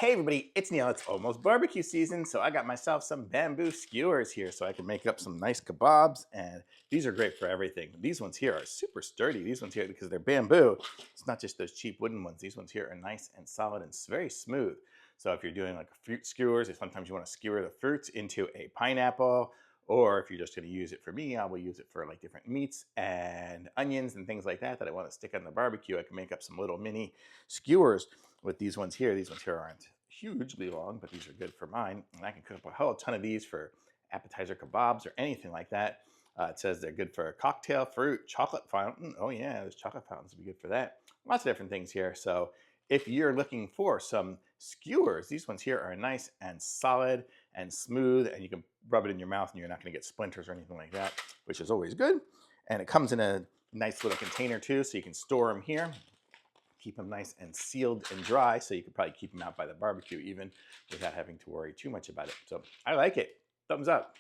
Hey everybody, it's Neil. It's almost barbecue season, so I got myself some bamboo skewers here so I can make up some nice kebabs, and these are great for everything. These ones here are super sturdy. These ones here, because they're bamboo, it's not just those cheap wooden ones. These ones here are nice and solid and very smooth. So if you're doing like fruit skewers, or sometimes you want to skewer the fruits into a pineapple, or if you're just going to use it for me, I will use it for like different meats and onions and things like that I want to stick on the barbecue. I can make up some little mini skewers with these ones here. These ones here aren't hugely long, but these are good for mine. And I can cook up a whole ton of these for appetizer kebabs or anything like that. It says they're good for a cocktail, fruit, chocolate fountain. Oh yeah, those chocolate fountains would be good for that. Lots of different things here. So if you're looking for some skewers, these ones here are nice and solid and smooth, and you can rub it in your mouth and you're not going to get splinters or anything like that, which is always good. And it comes in a nice little container too, so you can store them here. Keep them nice and sealed and dry, so you could probably keep them out by the barbecue even without having to worry too much about it. So I like it. Thumbs up.